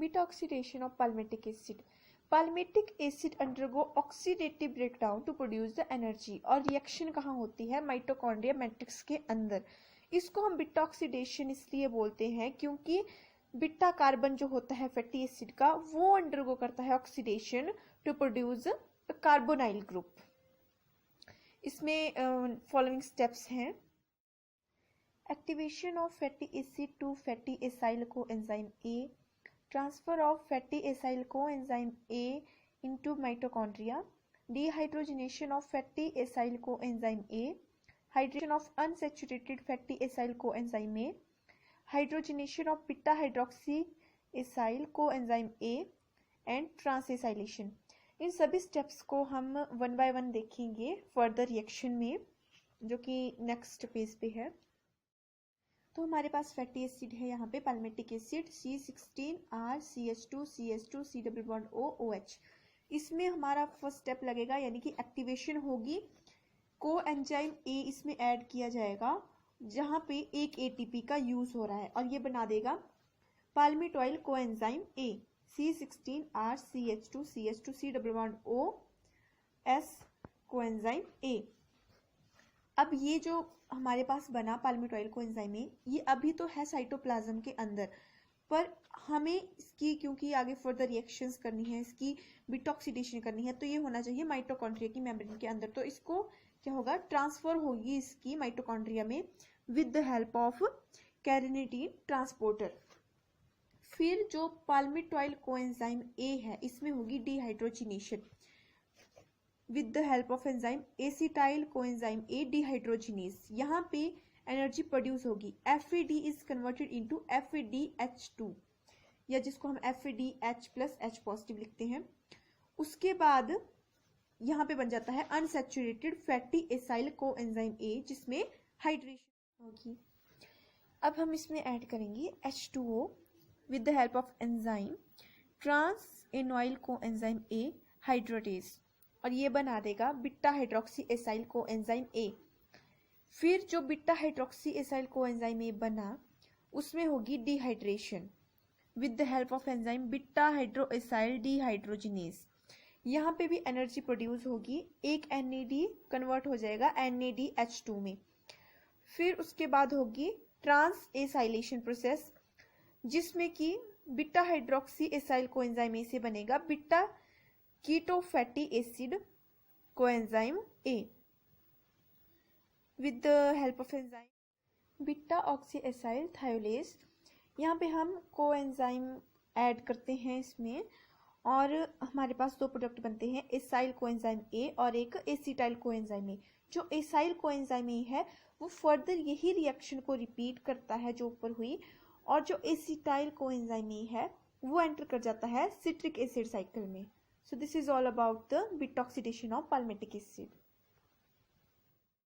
Beta oxidation of palmitic acid. Palmitic acid undergo oxidative breakdown to produce the energy. और reaction कहाँ होती है? Mitochondria matrix के अंदर. इसको हम बीटा ऑक्सीडेशन इसलिए बोलते हैं क्योंकि बीटा कार्बन जो होता है फैटी एसिड का वो अंडरगो करता है oxidation to produce carbonyl group. इसमें फॉलोइंग स्टेप्स हैं. Activation of fatty acid to fatty acyl coenzyme A, transfer of fatty acyl coenzyme A into mitochondria, dehydrogenation of fatty acyl coenzyme A, hydration of unsaturated fatty acyl coenzyme A, hydrogenation of beta hydroxy acyl coenzyme A and ट्रांसएसाइलेशन. इन सभी steps को हम one by one देखेंगे further reaction में, जो कि next page पे है. तो हमारे पास फैटी एसिड है यहाँ पे palmitic acid C16R CH2 C double bond OH. इसमें हमारा फर्स्ट स्टेप लगेगा यानी कि एक्टिवेशन होगी. कोएंजाइम A इसमें ऐड किया जाएगा जहाँ पे एक ATP का यूज हो रहा है और ये बना देगा palmitoyl coenzyme A C16R CH2 C double bond OS coenzyme A. अब ये जो हमारे पास बना पाल्मिटॉइल कोएंजाइम ए, ये अभी तो है साइटोप्लाज्म के अंदर, पर हमें इसकी क्योंकि आगे फर्दर रिएक्शंस करनी है, इसकी बीटा ऑक्सीडेशन करनी है, तो ये होना चाहिए माइटोकॉन्ड्रिया की मेम्ब्रेन के अंदर. तो इसको क्या होगा, ट्रांसफर होगी इसकी माइटोकॉन्ड्रिया में with the help of carnitine transporter. फिर जो पाल्मिटॉइल कोएंजाइम ए है इसमें होगी dehydrogenation with the help of enzyme acetyl coenzyme A dehydrogenase. यहाँ पे एनर्जी प्रोड्यूस होगी. FAD is converted into FADH2 या जिसको हम FADH plus H पॉजिटिव लिखते हैं. उसके बाद यहाँ पे बन जाता है unsaturated fatty acyl coenzyme A जिसमें हाइड्रेशन होगी. अब हम इसमें ऐड करेंगे H2O with the help of enzyme transenoyl coenzyme A hydratase और ये बना देगा beta hydroxy acyl coenzyme A. फिर जो beta hydroxy acyl coenzyme A बना उसमें होगी dehydration with the help of enzyme beta hydroxyacyl dehydrogenase. यहाँ पे भी एनर्जी प्रोड्यूस होगी. एक NAD कन्वर्ट हो जाएगा NADH2 में. फिर उसके बाद होगी ट्रांसएसाइलेशन प्रोसेस जिसमें कि beta hydroxy acyl coenzyme A से बनेगा beta keto fatty acid coenzyme A with the help of enzyme beta oxy acyl thiolase. यहाँ पे हम कोएंजाइम ऐड करते हैं इसमें और हमारे पास दो प्रोडक्ट बनते हैं, एसाइल कोएंजाइम A और एक एसिटाइल कोएंजाइम A. जो एसाइल कोएंजाइम A है वो फर्दर यही रिएक्शन को रिपीट करता है जो ऊपर हुई, और जो एसिटाइल कोएंजाइम A है वो एंटर कर जाता है सिट्रिक एसिड साइकिल में. So this is all about the beta oxidation of palmitic acid.